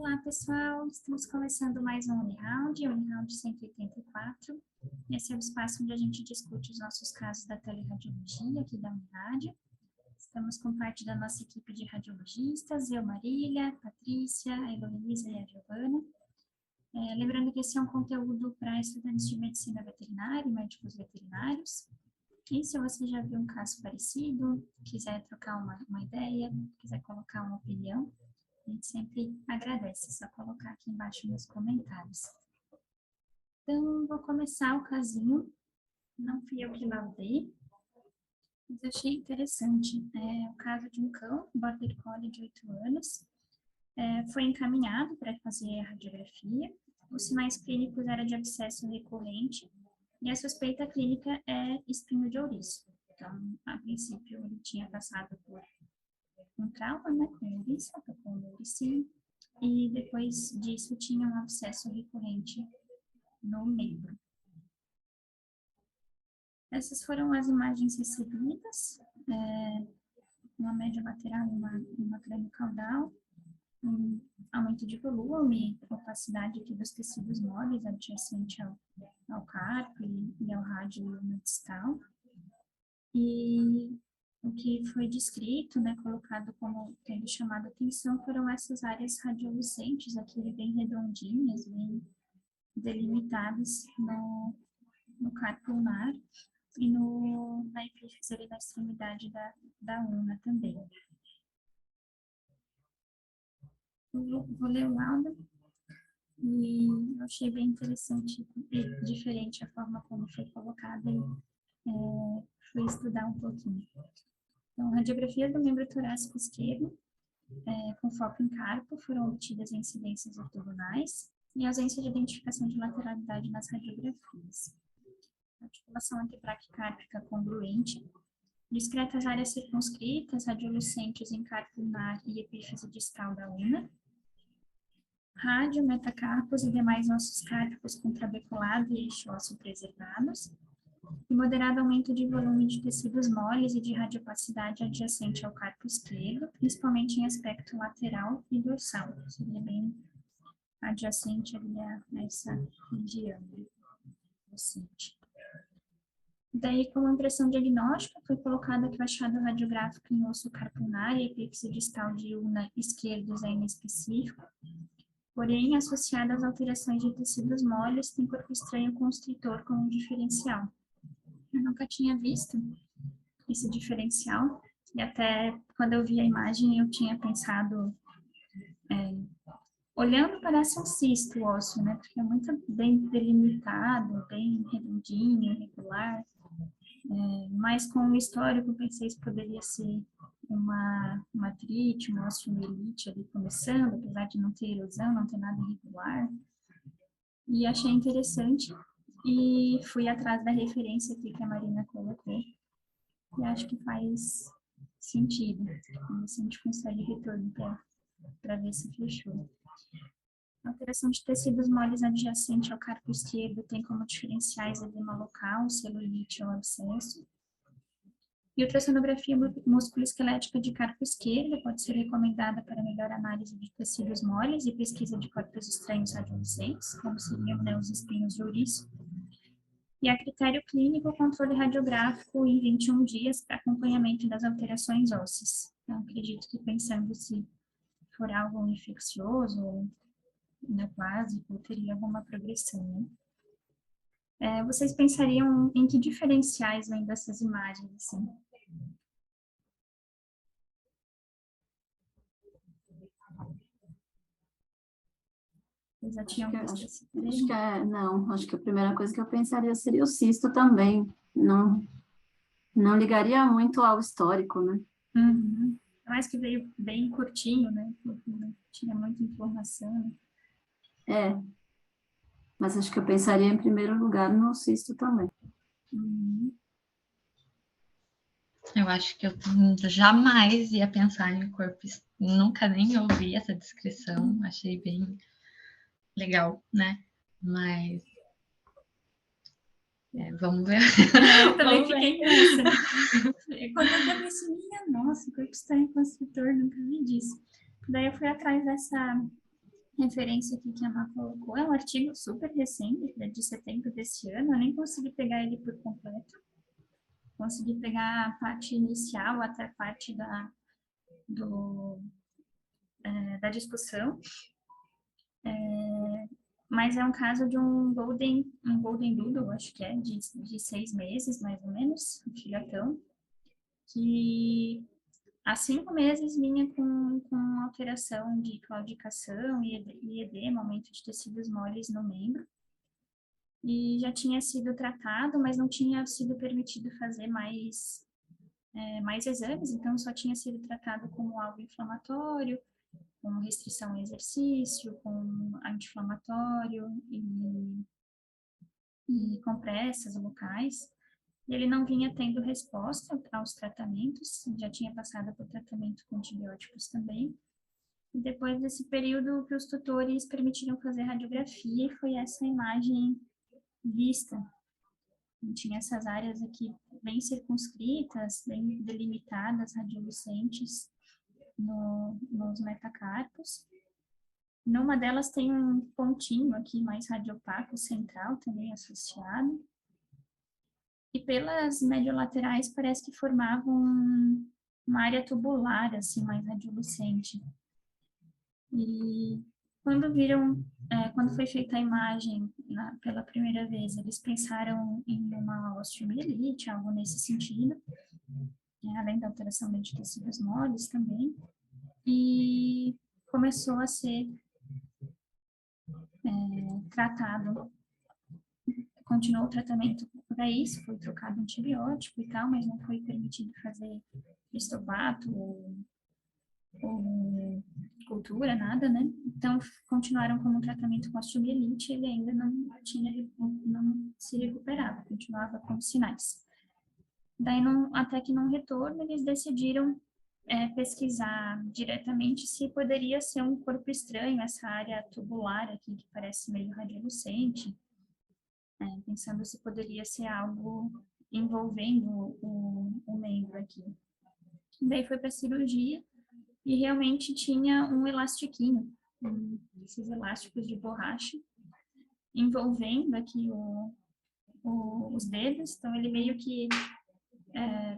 Olá, pessoal. Estamos começando mais um Uniround, o Uniround 184. Esse é o espaço onde a gente discute os nossos casos da teleradiologia aqui da Unirad. Estamos com parte da nossa equipe de radiologistas, eu, Marília, a Patrícia, a Heloísa e a Giovana. Lembrando que esse é um conteúdo para estudantes de medicina veterinária e médicos veterinários. E se você já viu um caso parecido, quiser trocar uma ideia, quiser colocar uma opinião, a gente sempre agradece, é só colocar aqui embaixo nos comentários. Então, vou começar o casinho. Não fui eu que laudei, mas achei interessante. É o caso de um cão, Border Collie de 8 anos. Foi encaminhado para fazer a radiografia. Os sinais clínicos eram de abscesso recorrente e a suspeita clínica é espinho de ouriço. Então, a princípio, ele tinha passado por um trauma, né, com ouriça, com ouricinho, e depois disso tinha um abscesso recorrente no membro. Essas foram as imagens recebidas, uma média lateral e uma crânio-caudal, um aumento de volume, opacidade aqui dos tecidos móveis adjacente ao carpo e ao rádio distal. E o que foi descrito, né, colocado como tendo chamado atenção, foram essas áreas radiolucentes aqui, bem redondinhas, bem delimitadas no carpo ulnar e na epífise ali na extremidade da ulna também. Vou ler o laudo e eu achei bem interessante e diferente a forma como foi colocada e fui estudar um pouquinho. Então, radiografias do membro torácico esquerdo, com foco em carpo, foram obtidas em incidências ortogonais e ausência de identificação de lateralidade nas radiografias. Articulação antebraquicárpica congruente, discretas áreas circunscritas, radiolucentes em carpo ulnar e epífise distal da ulna, rádio, metacarpos e demais ossos cárpicos com trabeculado e eixo ósseo preservados, e moderado aumento de volume de tecidos moles e de radiopacidade adjacente ao carpo esquerdo, principalmente em aspecto lateral e dorsal. Seria bem adjacente ali a essa região docente. Daí, como impressão diagnóstica, foi colocado aqui o achado radiográfico em osso carpular e epífise distal de ulna esquerdos é inespecífico, porém, associado às alterações de tecidos moles, tem corpo estranho constritor como diferencial. Eu nunca tinha visto esse diferencial, e até quando eu vi a imagem eu tinha pensado, olhando parece um cisto ósseo, né, porque é muito bem delimitado, bem redondinho, regular, mas com o histórico pensei que poderia ser uma artrite, uma osteomielite ali começando, apesar de não ter erosão, não ter nada irregular, e achei interessante. E fui atrás da referência aqui que a Marina colocou. E acho que faz sentido. Vamos ver se a gente consegue retorno para ver se fechou. A alteração de tecidos moles adjacente ao carpo esquerdo tem como diferenciais edema local, celulite ou abscesso. E ultrassonografia musculoesquelética de carpo esquerdo pode ser recomendada para melhor análise de tecidos moles e pesquisa de corpos estranhos radiolucentes, como seriam, né, os espinhos de ouriço. E a critério clínico, o controle radiográfico em 21 dias para acompanhamento das alterações ósseas. Então, acredito que pensando se for algo infeccioso ou neoplásico, teria alguma progressão, né? Vocês pensariam em que diferenciais vêm dessas imagens, assim? Vocês já tinham visto esse treino? Acho que a primeira coisa que eu pensaria seria o cisto também. Não ligaria muito ao histórico, né? Uhum. Mais que veio bem curtinho, né? Não tinha muita informação. Mas acho que eu pensaria em primeiro lugar no cisto também. Uhum. Eu acho que eu jamais ia pensar em corpo, nunca nem ouvi essa descrição, achei bem legal, né? Mas vamos ver. Eu também fiquei nessa. Quando eu pensei, minha nossa, corpo estranho constritor, nunca vi disso. Daí eu fui atrás dessa referência aqui que a Má colocou é um artigo super recente, de setembro desse ano, eu nem consegui pegar ele por completo. Consegui pegar a parte inicial até a parte da discussão, mas é um caso de um Golden Doodle, acho que é, de 6 meses, mais ou menos, um filhotão, que há 5 meses vinha com alteração de claudicação e edema, aumento de tecidos moles no membro, e já tinha sido tratado, mas não tinha sido permitido fazer mais exames, então só tinha sido tratado como algo inflamatório, com restrição ao exercício, com anti-inflamatório e compressas locais. E ele não vinha tendo resposta aos tratamentos, já tinha passado por tratamento com antibióticos também. E depois desse período que os tutores permitiram fazer radiografia, e foi essa imagem vista. Tinha essas áreas aqui bem circunscritas, bem delimitadas, radiolucentes nos metacarpos. Numa delas tem um pontinho aqui mais radiopaco central também associado. E pelas mediolaterais parece que formavam uma área tubular, assim, mais radiolucente. E quando foi feita a imagem pela primeira vez, eles pensaram em uma osteomielite, algo nesse sentido, além da alteração de tecidos moles também. E começou a ser tratado, continuou o tratamento para isso, foi trocado antibiótico e tal, mas não foi permitido fazer histopato ou cultura, nada, né? Então, continuaram como um tratamento com osteomielite, ele ainda não se recuperava, continuava com sinais. Daí, até que num retorno, eles decidiram pesquisar diretamente se poderia ser um corpo estranho, essa área tubular aqui, que parece meio radiolucente, pensando se poderia ser algo envolvendo o membro aqui. Daí foi para a cirurgia e realmente tinha um elastiquinho, esses elásticos de borracha, envolvendo aqui os dedos, então ele meio que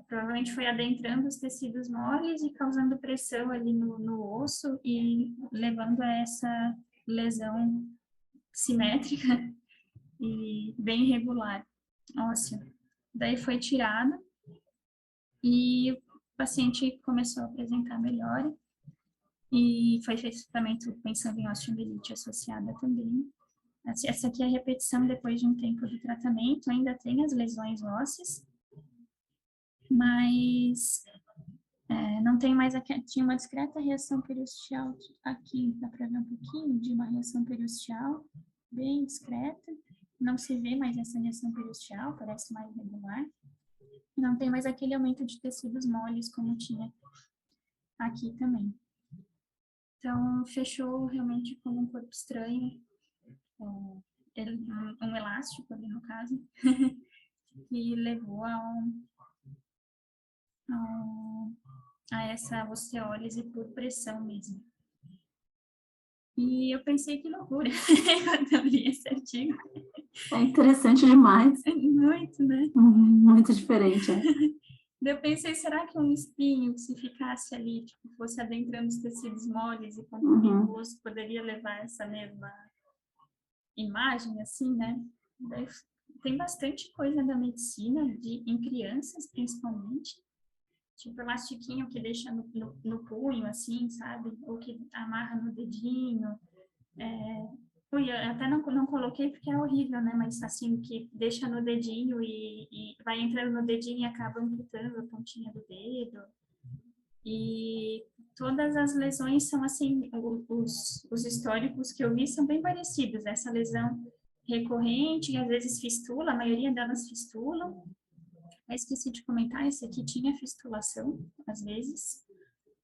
provavelmente foi adentrando os tecidos moles e causando pressão ali no osso e levando a essa lesão simétrica e bem irregular óssea. Daí foi tirada e o paciente começou a apresentar melhora e foi feito tratamento pensando em osteomielite associada também. Essa aqui é a repetição depois de um tempo de tratamento, ainda tem as lesões ósseas, mas não tem mais tinha uma discreta reação periosteal aqui, dá para ver um pouquinho de uma reação periosteal, bem discreta, não se vê mais essa reação periosteal, parece mais regular, não tem mais aquele aumento de tecidos moles como tinha aqui também. Então, fechou realmente como um corpo estranho, um elástico ali no caso, que levou a essa osteólise por pressão mesmo. E eu pensei, que loucura, quando eu li esse artigo. É interessante demais. Muito, né? Muito diferente, Eu pensei, será que um espinho, se ficasse ali, tipo, fosse adentrando os tecidos moles e contumindo o osso, poderia levar essa mesma imagem, assim, né? Daí, tem bastante coisa da medicina, em crianças, principalmente, tipo elastiquinho que deixa no punho, assim, sabe? Ou que amarra no dedinho. Eu até não coloquei porque é horrível, né? Mas assim, que deixa no dedinho e vai entrando no dedinho e acaba amputando a pontinha do dedo. E todas as lesões são assim, os históricos que eu vi são bem parecidos. Essa lesão recorrente, às vezes fistula, a maioria delas fistulam. Eu esqueci de comentar, esse aqui tinha fistulação, às vezes.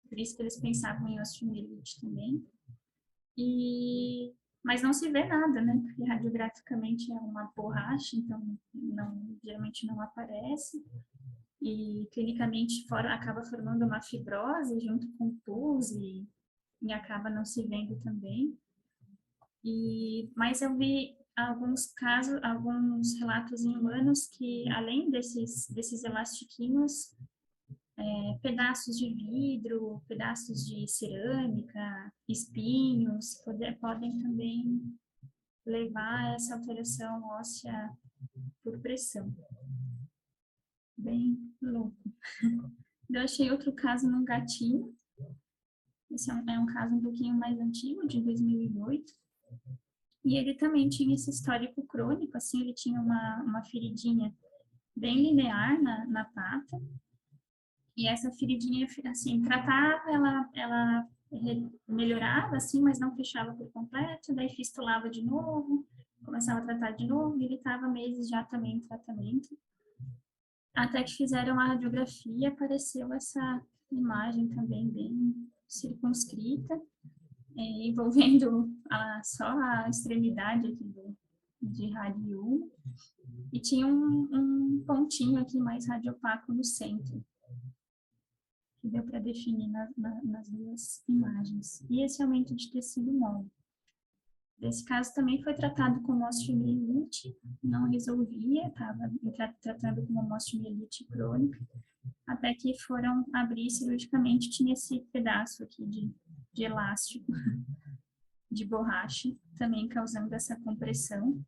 Por isso que eles pensavam em osteomielite também. Mas não se vê nada, né? Porque radiograficamente é uma borracha, então geralmente não aparece. E clinicamente acaba formando uma fibrose junto com pus e acaba não se vendo também. Mas eu vi alguns casos, alguns relatos em humanos que, além desses elastiquinhos, pedaços de vidro, pedaços de cerâmica, espinhos, podem também levar a essa alteração óssea por pressão. Bem louco. Eu achei outro caso num gatinho. Esse é um caso um pouquinho mais antigo, de 2008. E ele também tinha esse histórico crônico, assim, ele tinha uma feridinha bem linear na pata. E essa feridinha, assim, tratava, ela melhorava, assim, mas não fechava por completo, daí fistulava de novo, começava a tratar de novo, e ele estava meses já também em tratamento. Até que fizeram a radiografia, apareceu essa imagem também bem circunscrita, envolvendo só a extremidade aqui de rádio 1, e tinha um pontinho aqui mais radiopaco no centro, que deu para definir nas duas imagens. E esse aumento de tecido mole. Esse caso também foi tratado como osteomielite, não resolvia, estava tratando como uma osteomielite crônica, até que foram abrir cirurgicamente, tinha esse pedaço aqui de elástico, de borracha, também causando essa compressão.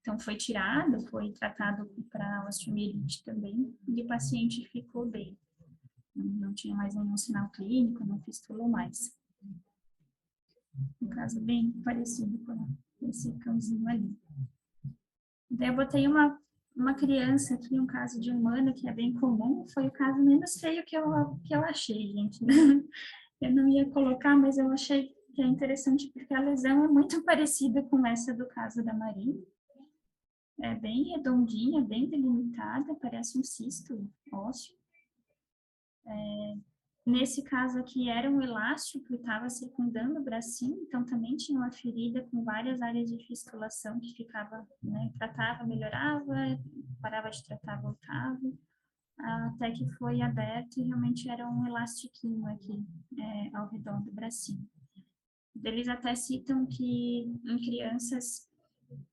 Então, foi tirado, foi tratado para osteomielite também, e o paciente ficou bem. Não tinha mais nenhum sinal clínico, não fistulou mais. Um caso bem parecido com esse cãozinho ali. Daí eu botei uma criança aqui, um caso de humano, que é bem comum, foi o caso menos feio que eu achei, gente. Eu não ia colocar, mas eu achei que é interessante porque a lesão é muito parecida com essa do caso da Marina. É bem redondinha, bem delimitada, parece um cisto ósseo. Nesse caso aqui era um elástico que estava circundando o bracinho, então também tinha uma ferida com várias áreas de fistulação que ficava, né, tratava, melhorava, parava de tratar, voltava, até que foi aberto e realmente era um elastiquinho aqui ao redor do bracinho. Eles até citam que em crianças,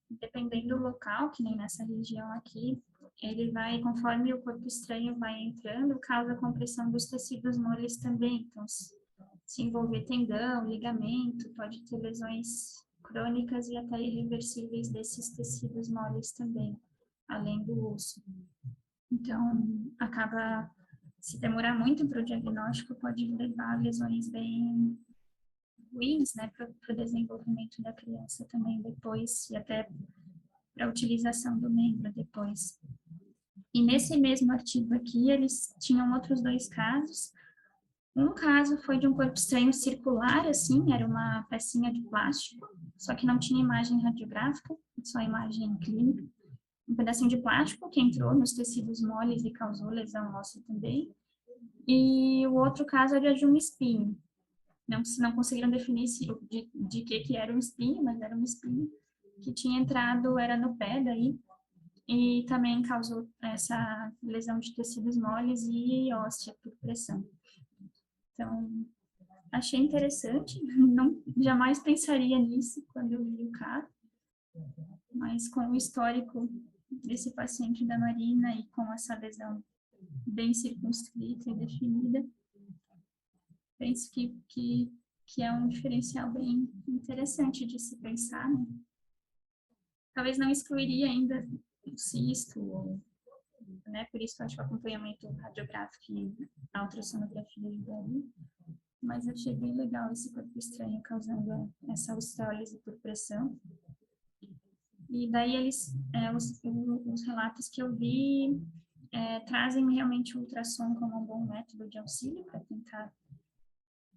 dependendo do local, que nem nessa região aqui, ele vai, conforme o corpo estranho vai entrando, causa compressão dos tecidos moles também. Então, se envolver tendão, ligamento, pode ter lesões crônicas e até irreversíveis desses tecidos moles também, além do osso. Então, acaba, se demorar muito para o diagnóstico, pode levar a lesões bem ruins, né, para o desenvolvimento da criança também depois, e até para a utilização do membro depois. E nesse mesmo artigo aqui, eles tinham outros dois casos. Um caso foi de um corpo estranho circular, assim, era uma pecinha de plástico, só que não tinha imagem radiográfica, só imagem clínica. Um pedacinho de plástico que entrou nos tecidos moles e causou lesão óssea também. E o outro caso era de um espinho. Não conseguiram definir de que era um espinho, mas era um espinho que tinha entrado, era no pé daí, e também causou essa lesão de tecidos moles e óssea por pressão. Então, achei interessante, jamais pensaria nisso quando eu vi o caso, mas com o histórico desse paciente da Marina e com essa lesão bem circunscrita e definida, penso que é um diferencial bem interessante de se pensar, né? Talvez não excluiria ainda o cisto, né? Por isso que eu acho que o acompanhamento radiográfico e a ultrassonografia ajudaria. Mas achei bem legal esse corpo estranho causando essa osteólise por pressão. E daí os relatos que eu vi trazem realmente o ultrassom como um bom método de auxílio para tentar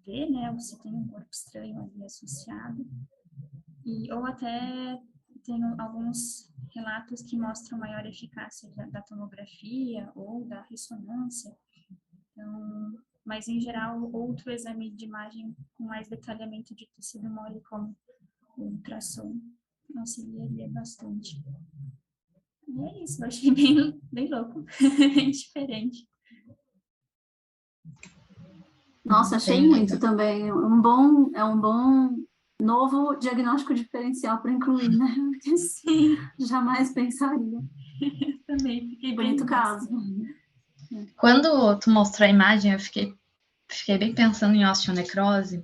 ver, né, se tem um corpo estranho ali associado. Ou até tem alguns relatos que mostram maior eficácia da tomografia ou da ressonância. Então, mas, em geral, outro exame de imagem com mais detalhamento de tecido mole, como o ultrassom, auxiliaria bastante. E é isso, eu achei bem louco, bem diferente. Nossa, achei muito também. É um bom novo diagnóstico diferencial para incluir, né? Sim, Jamais pensaria. também fiquei bem Bonito caso. Quando tu mostrou a imagem, eu fiquei bem pensando em osteonecrose,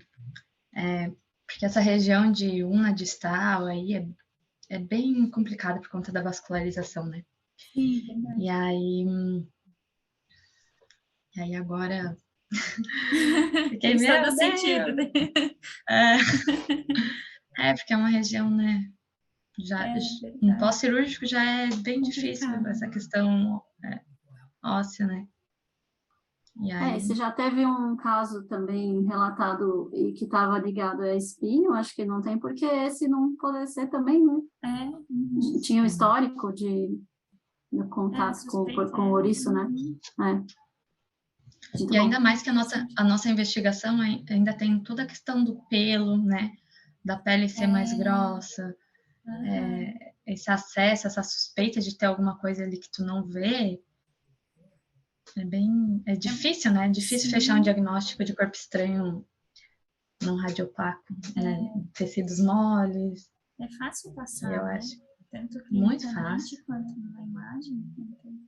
porque essa região de ulna distal aí é bem complicada por conta da vascularização, né? Sim, verdade. E aí agora fiquei, Fez meu todo Deus! sentido, né? Porque é uma região, né? Já, no Verdade. pós-cirúrgico já é bem difícil Complicado. essa questão óssea, né? E aí, Você já teve um caso também relatado e que estava ligado a espinho, acho que não tem porque esse não poderia ser também, né? Tinha um histórico de contato com o ouriço, né? E ainda mais que a nossa investigação ainda tem toda a questão do pelo, né? Da pele ser mais grossa, esse acesso, essa suspeita de ter alguma coisa ali que tu não vê. É difícil, né? É difícil fechar um diagnóstico de corpo estranho num radiopaco, né? Tecidos moles. É fácil passar, eu né? acho Tanto muito clinicamente fácil. quanto na imagem, quanto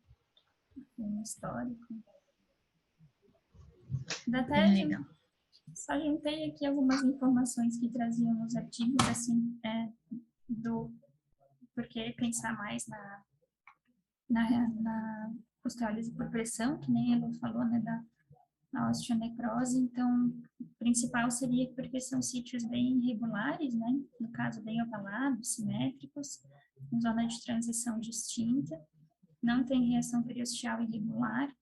no histórico. Bem legal. Só juntei aqui algumas informações que traziam nos artigos, assim, do porquê pensar mais na osteólise por pressão, que nem ela falou, né, da osteonecrose. Então, o principal seria porque são sítios bem irregulares, né, no caso bem ovalados, simétricos, com zona de transição distinta, não tem reação periosteal irregular,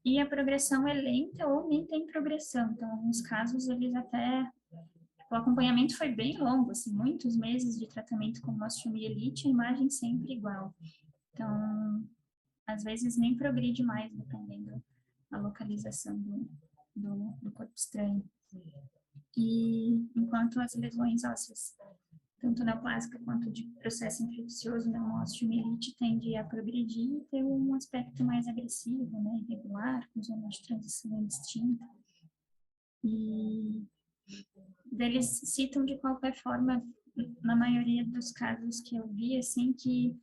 e a progressão é lenta ou nem tem progressão. Então, em alguns casos, eles até... O acompanhamento foi bem longo, assim, muitos meses de tratamento com osteomielite, a imagem sempre igual. Então, às vezes nem progride mais, dependendo da localização do corpo estranho. E enquanto as lesões ósseas, tanto neoplásica quanto de processo infeccioso, na osteomielite tende a progredir e ter um aspecto mais agressivo, né, irregular, com zona de transição indistinta. E eles citam de qualquer forma, na maioria dos casos que eu vi, assim, que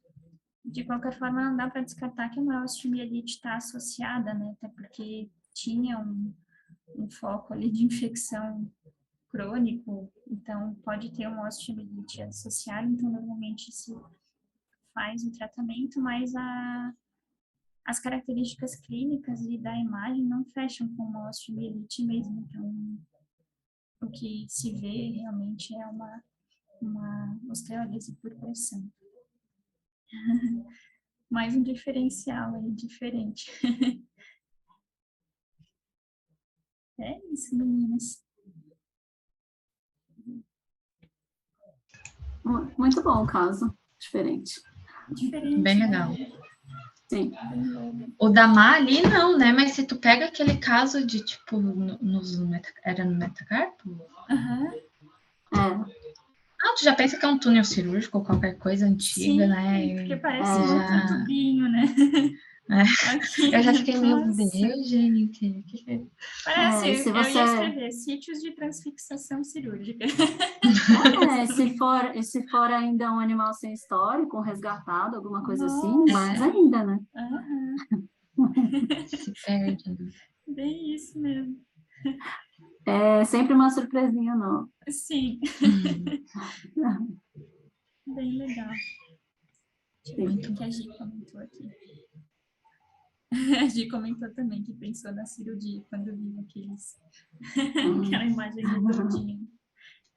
de qualquer forma não dá para descartar que uma osteomielite está associada, né, até porque tinha um foco ali de infecção crônico, então pode ter uma osteomielite associada, então normalmente se faz o tratamento, mas as características clínicas e da imagem não fecham com uma osteomielite mesmo, então o que se vê realmente é uma osteólise por pressão. Mais um diferencial aí, diferente. É isso, meninas. Muito bom o caso, diferente. Diferente. Bem legal. Sim. O da Mali, não, né? Mas se tu pega aquele caso de, tipo, era no metacarpo? Tu já pensa que é um túnel cirúrgico ou qualquer coisa antiga, sim, né? Porque parece outro tubinho, né? Aqui, eu já fiquei, meu Deus, gente. Parece, se eu você... ia escrever sítios de transfixação cirúrgica. se for ainda um animal sem histórico, um resgatado, alguma coisa assim, mais É. ainda, né? Se perde. Né? Bem isso mesmo. É sempre uma surpresinha nova. Sim. Bem legal. Deixa eu ver o que a Gi comentou aqui. A Gi comentou também que pensou na cirurgia quando viu aquela imagem redondinha.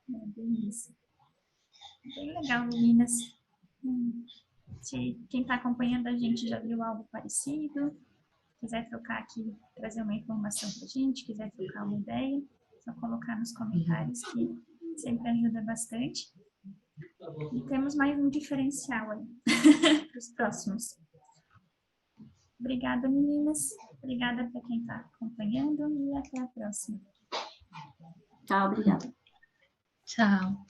É bem isso. Bem legal, meninas. Quem está acompanhando a gente já viu algo parecido, quiser trocar aqui, trazer uma informação para a gente, quiser trocar uma ideia, só colocar nos comentários que sempre ajuda bastante. E temos mais um diferencial aí para os próximos. Obrigada, meninas. Obrigada para quem está acompanhando e até a próxima. Tchau, obrigada. Tchau.